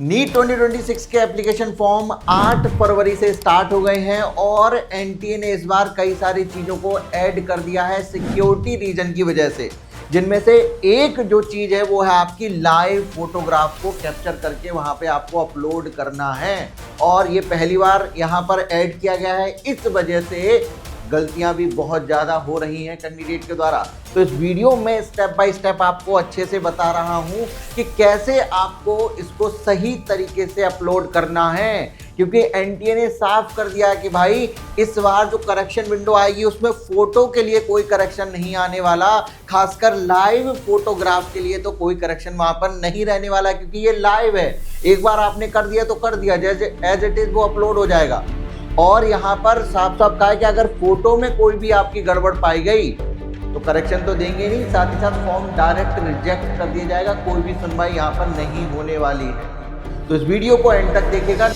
NEET 2026 के application form 8 फरवरी से start हो गए हैं और एनटीए ने इस बार कई सारी चीज़ों को ऐड कर दिया है सिक्योरिटी रीजन की वजह से, जिनमें से एक जो चीज़ है वो है आपकी लाइव फोटोग्राफ को कैप्चर करके वहां पे आपको अपलोड करना है। और ये पहली बार यहाँ पर ऐड किया गया है, इस वजह से गलतियां भी बहुत ज़्यादा हो रही हैं कैंडिडेट के द्वारा। तो इस वीडियो में स्टेप बाय स्टेप आपको अच्छे से बता रहा हूं कि कैसे आपको इसको सही तरीके से अपलोड करना है, क्योंकि एनटीए ने साफ कर दिया कि भाई इस बार जो करेक्शन विंडो आएगी उसमें फोटो के लिए कोई करेक्शन नहीं आने वाला, खासकर लाइव फोटोग्राफ के लिए तो कोई करेक्शन वहां पर नहीं रहने वाला, क्योंकि ये लाइव है। एक बार आपने कर दिया तो कर दिया, जैसे एज इट इज वो अपलोड हो जाएगा। और यहाँ पर साफ साफ कहा है कि अगर फोटो में कोई भी आपकी गड़बड़ पाई गई तो करेक्शन तो देंगे नहीं, साथ ही साथ फॉर्म डायरेक्ट रिजेक्ट कर दिया जाएगा, कोई भी सुनवाई यहाँ पर नहीं होने वाली है। तो इस वीडियो को एंड तक देखिएगा।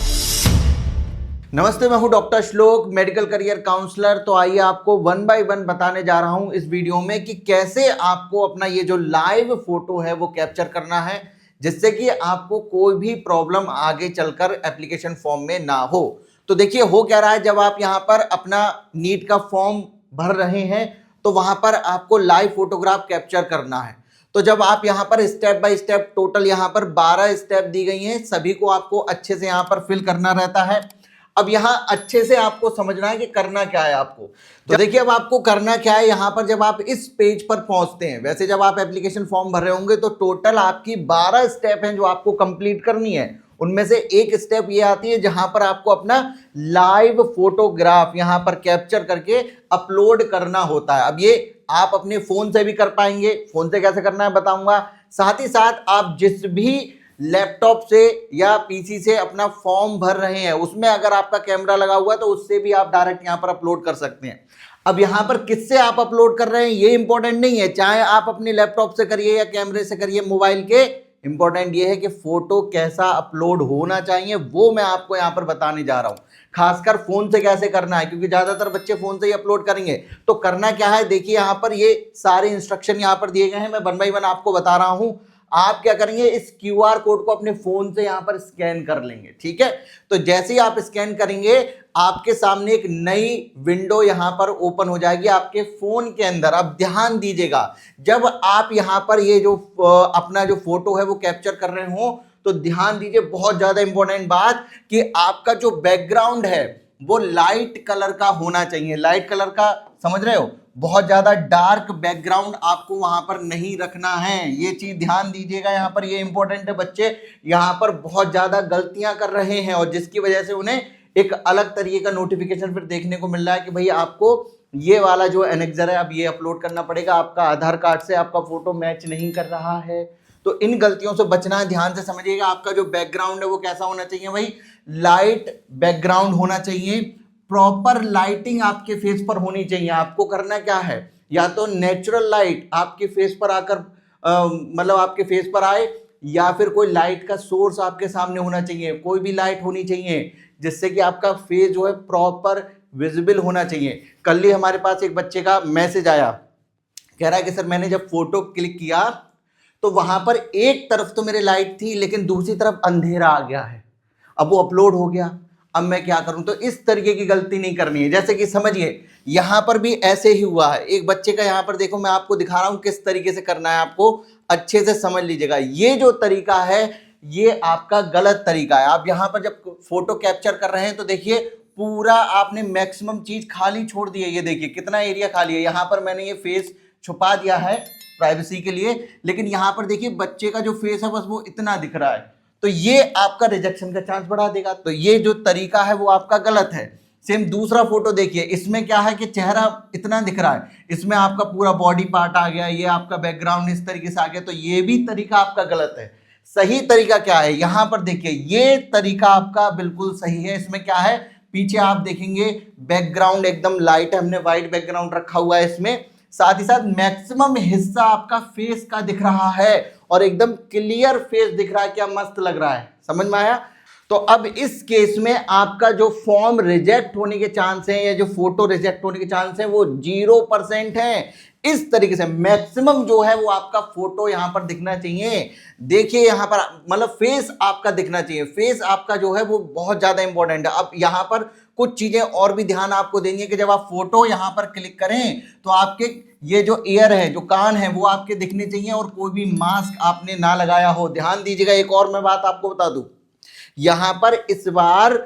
नमस्ते, मैं हूं डॉक्टर श्लोक, मेडिकल करियर काउंसलर। तो आइए आपको वन बाय वन बताने जा रहा हूं इस वीडियो में कि कैसे आपको अपना ये जो लाइव फोटो है वो कैप्चर करना है, जिससे कि आपको कोई भी प्रॉब्लम आगे चलकर एप्लीकेशन फॉर्म में ना हो। तो देखिए हो क्या रहा है, जब आप यहाँ पर अपना नीट का फॉर्म भर रहे हैं तो वहां पर आपको लाइव फोटोग्राफ कैप्चर करना है। तो जब आप यहाँ पर स्टेप बाय स्टेप, टोटल यहाँ पर 12 स्टेप दी गई हैं, सभी को आपको अच्छे से यहाँ पर फिल करना रहता है। अब यहाँ अच्छे से आपको समझना है कि करना क्या है आपको। तो देखिए अब आपको करना क्या है, यहाँ पर जब आप इस पेज पर पहुंचते हैं, वैसे जब आप एप्लीकेशन फॉर्म भर रहे होंगे तो टोटल आपकी 12 स्टेप हैं जो आपको कंप्लीट करनी है। उनमें से एक स्टेप ये आती है जहां पर आपको अपना लाइव फोटोग्राफ यहां पर कैप्चर करके अपलोड करना होता है। अब ये आप अपने फोन से भी कर पाएंगे, फोन से कैसे करना है बताऊंगा। साथ ही साथ आप जिस भी लैपटॉप से या पीसी से अपना फॉर्म भर रहे हैं उसमें अगर आपका कैमरा लगा हुआ है तो उससे भी आप डायरेक्ट यहां पर अपलोड कर सकते हैं। अब यहां पर किससे आप अपलोड कर रहे हैं ये इंपॉर्टेंट नहीं है, चाहे आप अपने लैपटॉप से करिए या कैमरे से करिए, मोबाइल के। इंपॉर्टेंट ये है कि फोटो कैसा अपलोड होना चाहिए वो मैं आपको यहां पर बताने जा रहा हूं, खासकर फोन से कैसे करना है, क्योंकि ज्यादातर बच्चे फोन से ही अपलोड करेंगे। तो करना क्या है, देखिए यहां पर ये सारे इंस्ट्रक्शन यहां पर दिए गए हैं, मैं वन बाय वन आपको बता रहा हूं। आप क्या करेंगे, इस क्यूआर कोड को अपने फोन से यहां पर स्कैन कर लेंगे, ठीक है। तो जैसे ही आप स्कैन करेंगे आपके सामने एक नई विंडो यहां पर ओपन हो जाएगी आपके फोन के अंदर। अब ध्यान दीजिएगा, जब आप यहां पर ये जो अपना जो फोटो है वो कैप्चर कर रहे हो तो ध्यान दीजिए, बहुत ज्यादा इंपॉर्टेंट बात, कि आपका जो बैकग्राउंड है वो लाइट कलर का होना चाहिए। लाइट कलर का समझ रहे हो, बहुत ज्यादा डार्क बैकग्राउंड आपको वहां पर नहीं रखना है, ये चीज ध्यान दीजिएगा। यहाँ पर ये इंपॉर्टेंट है, बच्चे यहाँ पर बहुत ज्यादा गलतियां कर रहे हैं और जिसकी वजह से उन्हें एक अलग तरीके का नोटिफिकेशन फिर देखने को मिल रहा है कि भाई आपको ये वाला जो एनेक्सर है अब ये अपलोड करना पड़ेगा, आपका आधार कार्ड से आपका फोटो मैच नहीं कर रहा है। तो इन गलतियों से बचना है, ध्यान से समझिएगा। आपका जो बैकग्राउंड है वो कैसा होना चाहिए, भाई लाइट बैकग्राउंड होना चाहिए, प्रॉपर लाइटिंग आपके फेस पर होनी चाहिए। आपको करना क्या है, या तो नेचुरल लाइट आपके फेस पर आकर मतलब आपके फेस पर आए, या फिर कोई लाइट का सोर्स आपके सामने होना चाहिए, कोई भी लाइट होनी चाहिए जिससे कि आपका फेस जो है प्रॉपर विजिबल होना चाहिए। कल ही हमारे पास एक बच्चे का मैसेज आया, कह रहा है कि सर मैंने जब फोटो क्लिक किया तो वहां पर एक तरफ तो मेरे लाइट थी लेकिन दूसरी तरफ अंधेरा आ गया है, अब वो अपलोड हो गया, अब मैं क्या करूं। तो इस तरीके की गलती नहीं करनी है। जैसे कि समझिए यहां पर भी ऐसे ही हुआ है, एक बच्चे का यहां पर देखो, मैं आपको दिखा रहा हूं किस तरीके से करना है, आपको अच्छे से समझ लीजिएगा। ये जो तरीका है ये आपका गलत तरीका है। आप यहां पर जब फोटो कैप्चर कर रहे हैं तो देखिए पूरा आपने मैक्सिमम चीज खाली छोड़ दी है। ये देखिए कितना एरिया खाली है, यहां पर मैंने ये फेस छुपा दिया है प्राइवेसी के लिए, लेकिन यहां पर देखिए बच्चे का जो फेस है बस वो इतना दिख रहा है, तो ये आपका रिजेक्शन का चांस बढ़ा देगा। तो ये जो तरीका है वो आपका गलत है। सेम दूसरा फोटो देखिए, इसमें क्या है कि चेहरा इतना दिख रहा है, इसमें आपका पूरा बॉडी पार्ट आ गया, ये आपका बैकग्राउंड इस तरीके से आ गया, तो ये भी तरीका आपका गलत है। सही तरीका क्या है, यहां पर देखिए ये तरीका आपका बिल्कुल सही है। इसमें क्या है, पीछे आप देखेंगे बैकग्राउंड एकदम लाइट है, हमने व्हाइट बैकग्राउंड रखा हुआ है इसमें, साथ ही साथ मैक्सिमम हिस्सा आपका फेस का दिख रहा है और एकदम क्लियर फेस दिख रहा है, क्या मस्त लग रहा है, समझ में आया। तो अब इस केस में आपका जो फॉर्म रिजेक्ट होने के चांस है या जो फोटो रिजेक्ट होने के चांस है वो 0% है। इस तरीके से मैक्सिमम जो है वो आपका फोटो यहां पर दिखना चाहिए। देखिए यहां पर मतलब फेस आपका दिखना चाहिए, फेस आपका जो है वो बहुत ज्यादा इंपॉर्टेंट है। अब यहां पर कुछ चीजें और भी ध्यान आपको देनी है कि जब आप फोटो यहां पर क्लिक करें तो आपके ये जो ईयर है, जो कान है, वो आपके दिखने चाहिए और कोई भी मास्क आपने ना लगाया हो। ध्यान दीजिएगा, एक और मैं बात आपको बता दूं, यहां पर इस बार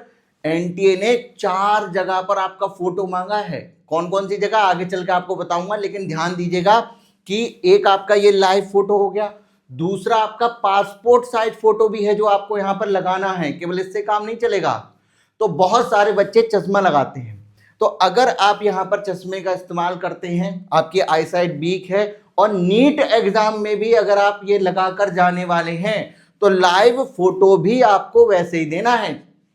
एनटीए ने 4 जगह पर आपका फोटो मांगा है। कौन कौन सी जगह आगे चल के आपको बताऊंगा, लेकिन ध्यान दीजिएगा कि एक आपका ये लाइव फोटो हो गया, दूसरा आपका पासपोर्ट साइज फोटो भी है जो आपको यहां पर लगाना है। केवल इससे काम नहीं चलेगा। तो बहुत सारे बच्चे चश्मा लगाते हैं, तो अगर आप यहां पर चश्मे का इस्तेमाल करते हैं, आपकी आईसाइट वीक है और नीट एग्जाम में भी अगर आप ये लगाकर जाने वाले हैं तो लाइव फोटो भी आपको वैसे ही देना है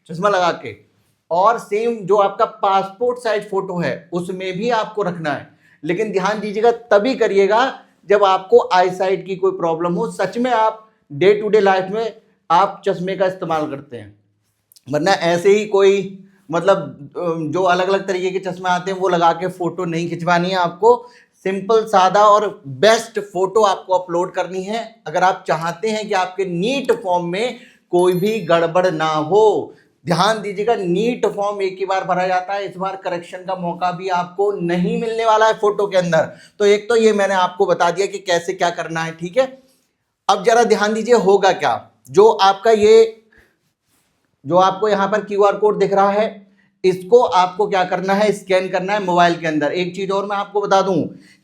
चश्मा लगा के, और सेम जो आपका पासपोर्ट साइज फोटो है उसमें भी आपको रखना है। लेकिन ध्यान दीजिएगा तभी करिएगा जब आपको आईसाइट की कोई प्रॉब्लम हो, सच में आप डे टू डे लाइफ में आप चश्मे का इस्तेमाल करते हैं, वरना ऐसे ही कोई मतलब जो अलग अलग तरीके के चश्मे आते हैं वो लगा के फोटो नहीं खिंचवानी है आपको। सिंपल सादा और बेस्ट फोटो आपको अपलोड करनी है अगर आप चाहते हैं कि आपके नीट फॉर्म में कोई भी गड़बड़ ना हो। ध्यान दीजिएगा, नीट फॉर्म एक ही बार भरा जाता है, इस बार करेक्शन का मौका भी आपको नहीं मिलने वाला है फोटो के अंदर। तो एक तो ये मैंने आपको बता दिया कि कैसे क्या करना है, ठीक है। अब जरा ध्यान दीजिए होगा क्या, जो आपका ये जो आपको यहां पर क्यूआर कोड दिख रहा है इसको आपको क्या करना है, स्कैन करना है मोबाइल के अंदर। एक चीज और मैं आपको बता दूं,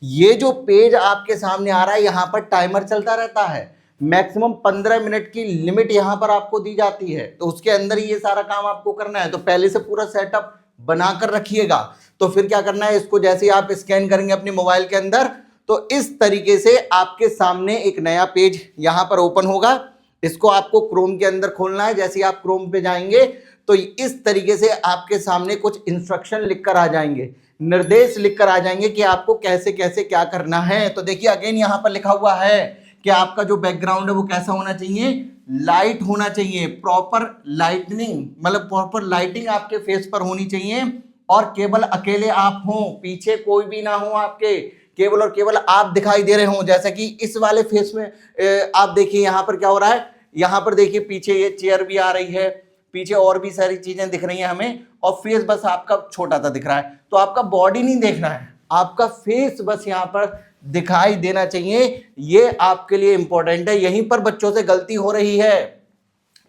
ये जो पेज आपके सामने आ रहा है यहां पर टाइमर चलता रहता है, मैक्सिमम 15 मिनट की लिमिट यहां पर आपको दी जाती है, तो उसके अंदर ये सारा काम आपको करना है। तो पहले से पूरा सेटअप बनाकर रखिएगा। तो फिर क्या करना है, इसको जैसे ही आप स्कैन करेंगे अपने मोबाइल के अंदर तो इस तरीके से आपके सामने एक नया पेज यहां पर ओपन होगा। इसको आपको क्रोम के अंदर खोलना है। जैसे ही आप क्रोम पे जाएंगे तो इस तरीके से आपके सामने कुछ इंस्ट्रक्शन लिखकर आ जाएंगे, निर्देश लिखकर आ जाएंगे कि आपको कैसे कैसे क्या करना है। तो देखिए अगेन यहां पर लिखा हुआ है कि आपका जो बैकग्राउंड है वो कैसा होना चाहिए, लाइट होना चाहिए, प्रॉपर लाइटनिंग, मतलब प्रॉपर लाइटिंग आपके फेस पर होनी चाहिए, और केवल अकेले आप हो, पीछे कोई भी ना हो आपके, केवल और केवल आप दिखाई दे रहे हो। जैसा कि इस वाले फेस में आप देखिए यहां पर क्या हो रहा है, यहां पर देखिए पीछे ये चेयर भी आ रही है, पीछे और भी सारी चीजें दिख रही हैं हमें, और फेस बस आपका छोटा सा दिख रहा है। तो आपका बॉडी नहीं देखना है, आपका फेस बस यहां पर दिखाई देना चाहिए। ये आपके लिए इंपॉर्टेंट है, यहीं पर बच्चों से गलती हो रही है।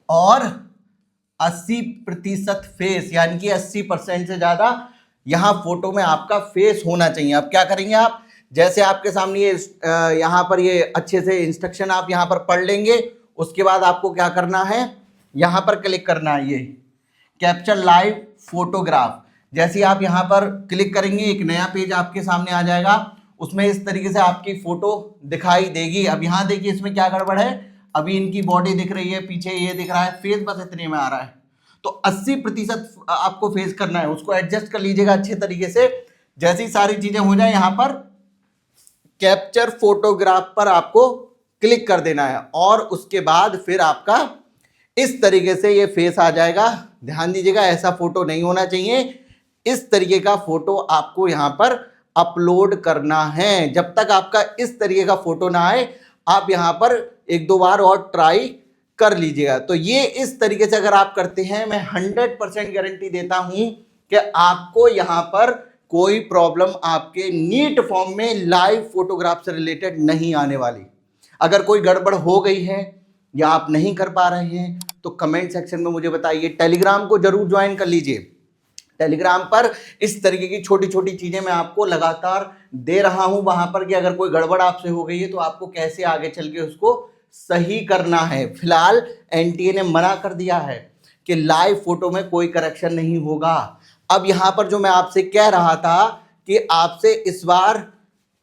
और 80% फेस, यानी कि 80% से ज्यादा यहां फोटो में आपका फेस होना चाहिए। अब क्या करेंगे आप, जैसे आपके सामने ये यहां पर ये अच्छे से इंस्ट्रक्शन आप यहां पर पढ़ लेंगे, उसके बाद आपको क्या करना है, यहां पर क्लिक करना है ये कैप्चर लाइव फोटोग्राफ। जैसे ही आप यहां पर क्लिक करेंगे एक नया पेज आपके सामने आ जाएगा, उसमें इस तरीके से आपकी फोटो दिखाई देगी। अब यहां देखिए इसमें क्या गड़बड़ है, अभी इनकी बॉडी दिख रही है, पीछे ये दिख रहा है, फेस बस इतने में आ रहा है। तो 80% आपको फेस करना है, उसको एडजस्ट कर लीजिएगा अच्छे तरीके से। जैसी सारी चीजें हो जाए यहां पर कैप्चर फोटोग्राफ पर आपको क्लिक कर देना है, और उसके बाद फिर आपका इस तरीके से ये फेस आ जाएगा। ध्यान दीजिएगा ऐसा फोटो नहीं होना चाहिए, इस तरीके का फोटो आपको यहां पर अपलोड करना है। जब तक आपका इस तरीके का फोटो ना आए आप यहां पर एक दो बार और ट्राई कर लीजिएगा। तो ये इस तरीके से अगर आप करते हैं, मैं 100% गारंटी देता हूं कि आपको यहां पर कोई प्रॉब्लम आपके नीट फॉर्म में लाइव फोटोग्राफ से रिलेटेड नहीं आने वाली। अगर कोई गड़बड़ हो गई है या आप नहीं कर पा रहे हैं तो कमेंट सेक्शन में मुझे बताइए। टेलीग्राम को जरूर ज्वाइन कर लीजिए, टेलीग्राम पर इस तरीके की छोटी छोटी चीजें मैं आपको लगातार दे रहा हूं वहां पर, कि अगर कोई गड़बड़ आपसे हो गई है तो आपको कैसे आगे चल के उसको सही करना है। फिलहाल एनटीए ने मना कर दिया है कि लाइव फोटो में कोई करेक्शन नहीं होगा। अब यहां पर जो मैं आपसे कह रहा था कि आपसे इस बार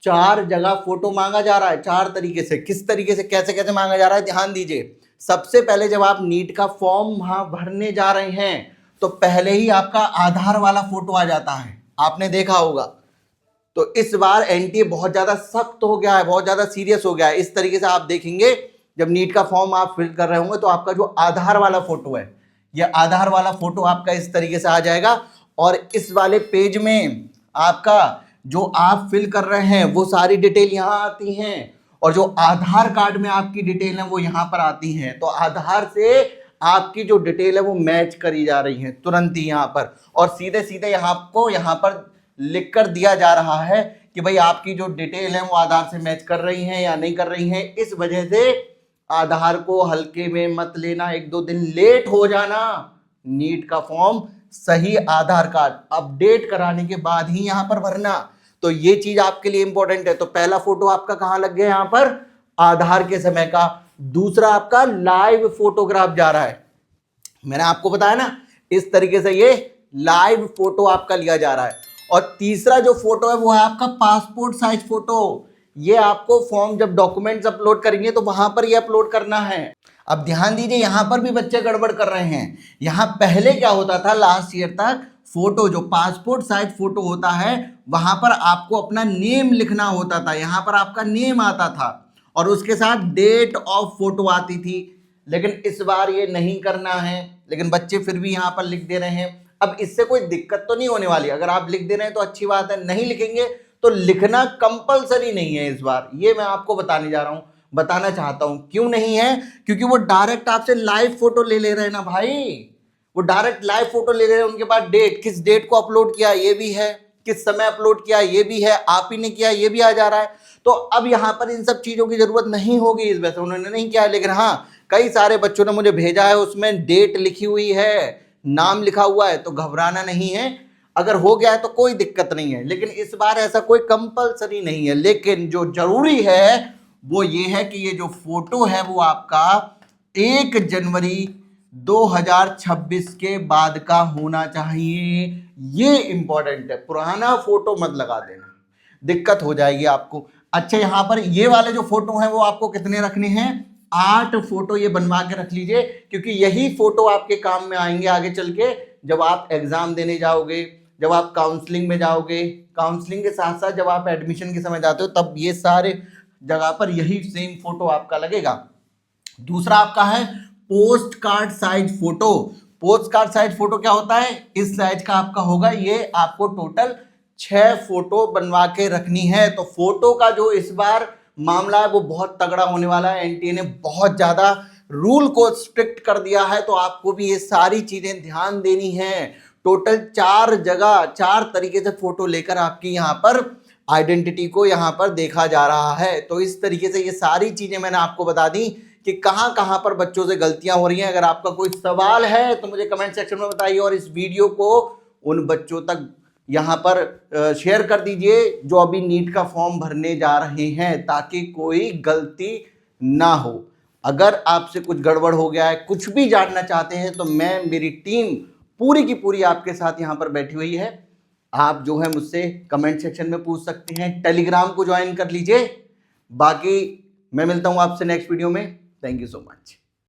4 जगह फोटो मांगा जा रहा है, 4 तरीके से। किस तरीके से, कैसे कैसे मांगा जा रहा है, ध्यान दीजिए। सबसे पहले जब आप नीट का फॉर्म वहां भरने जा रहे हैं तो पहले ही आपका आधार वाला फोटो आ जाता है, आपने देखा होगा। तो इस बार एनटीए बहुत ज्यादा सख्त हो गया है, बहुत ज्यादा सीरियस हो गया है। इस तरीके से आप देखेंगे जब नीट का फॉर्म आप फिल कर रहे होंगे तो आपका जो आधार वाला फोटो है, यह आधार वाला फोटो आपका इस तरीके से आ जाएगा, और इस वाले पेज में आपका जो आप फिल कर रहे हैं वो सारी डिटेल यहाँ आती हैं, और जो आधार कार्ड में आपकी डिटेल है वो यहाँ पर आती हैं। तो आधार से आपकी जो डिटेल है वो मैच करी जा रही है तुरंत ही यहाँ पर, और सीधे सीधे आपको यहाँ पर लिख कर दिया जा रहा है कि भाई आपकी जो डिटेल है वो आधार से मैच कर रही है या नहीं कर रही है। इस वजह से आधार को हल्के में मत लेना, 1-2 दिन लेट हो जाना, नीट का फॉर्म सही आधार कार्ड अपडेट कराने के बाद ही यहां पर भरना। तो ये चीज आपके लिए इंपॉर्टेंट है। तो पहला फोटो आपका कहां लग गया, यहां पर आधार के समय का। दूसरा आपका लाइव फोटोग्राफ जा रहा है, मैंने आपको बताया ना, इस तरीके से ये लाइव फोटो आपका लिया जा रहा है। और तीसरा जो फोटो है वो है आपका पासपोर्ट साइज फोटो। ये आपको फॉर्म जब डॉक्यूमेंट्स अपलोड करेंगे तो वहां पर ये अपलोड करना है। अब ध्यान दीजिए, यहां पर भी बच्चे गड़बड़ कर रहे हैं। यहां पहले क्या होता था, लास्ट ईयर तक फोटो जो पासपोर्ट साइज फोटो होता है वहां पर आपको अपना नेम लिखना होता था, यहां पर आपका नेम आता था और उसके साथ डेट ऑफ फोटो आती थी। लेकिन इस बार ये नहीं करना है, लेकिन बच्चे फिर भी यहां पर लिख दे रहे हैं। अब इससे कोई दिक्कत तो नहीं होने वाली, अगर आप लिख दे रहे हैं तो अच्छी बात है, नहीं लिखेंगे तो लिखना कंपलसरी नहीं है इस बार। ये मैं आपको बताने जा रहा हूं, बताना चाहता हूं। क्यों नहीं है, क्योंकि वो डायरेक्ट आपसे लाइव फोटो ले रहे हैं ना भाई, वो डायरेक्ट लाइव फोटो ले रहे हैं। उनके पास डेट, किस डेट को अपलोड किया ये भी है, किस समय अपलोड किया ये भी है, आप ही ने किया ये भी आ जा रहा है। तो अब यहां पर इन सब चीजों की जरूरत नहीं होगी, इस वजह से उन्होंने नहीं किया। लेकिन हाँ, कई सारे बच्चों ने मुझे भेजा है, उसमें डेट लिखी हुई है, नाम लिखा हुआ है, तो घबराना नहीं है। अगर हो गया है तो कोई दिक्कत नहीं है, लेकिन इस बार ऐसा कोई कंपलसरी नहीं है। लेकिन जो जरूरी है वो ये है कि ये जो फोटो है वो आपका 1 जनवरी 2026 के बाद का होना चाहिए। ये इंपॉर्टेंट है, पुराना फोटो मत लगा देना, दिक्कत हो जाएगी आपको। अच्छा, यहां पर ये वाले जो फोटो हैं वो आपको कितने रखने हैं, 8 फोटो ये बनवा के रख लीजिए, क्योंकि यही फोटो आपके काम में आएंगे आगे चल के, जब आप एग्जाम देने जाओगे, जब आप काउंसलिंग में जाओगे, काउंसलिंग के साथ साथ जब आप एडमिशन के समय जाते हो, तब ये सारे जगह पर यही सेम फोटो आपका लगेगा। दूसरा आपका है post card size photo. Post card size photo क्या होता है, इस साइज का आपका होगा। ये आपको टोटल 6 फोटो बनवा के रखनी है। तो फोटो का जो इस बार मामला है वो बहुत तगड़ा होने वाला है। एनटीए ने बहुत ज्यादा रूल को स्ट्रिक्ट कर दिया है, तो आपको भी ये सारी चीजें ध्यान देनी है। टोटल 4 जगह 4 तरीके से फोटो लेकर आपकी यहाँ पर आइडेंटिटी को यहाँ पर देखा जा रहा है। तो इस तरीके से ये सारी चीजें मैंने आपको बता दी कि कहां कहां पर बच्चों से गलतियां हो रही हैं। अगर आपका कोई सवाल है तो मुझे कमेंट सेक्शन में बताइए, और इस वीडियो को उन बच्चों तक यहां पर शेयर कर दीजिए जो अभी नीट का फॉर्म भरने जा रहे हैं, ताकि कोई गलती ना हो। अगर आपसे कुछ गड़बड़ हो गया है, कुछ भी जानना चाहते हैं, तो मेरी टीम पूरी की पूरी आपके साथ यहां पर बैठी हुई है। आप जो है मुझसे कमेंट सेक्शन में पूछ सकते हैं, टेलीग्राम को ज्वाइन कर लीजिए। बाकी मैं मिलता हूं आपसे नेक्स्ट वीडियो में। Thank you so much.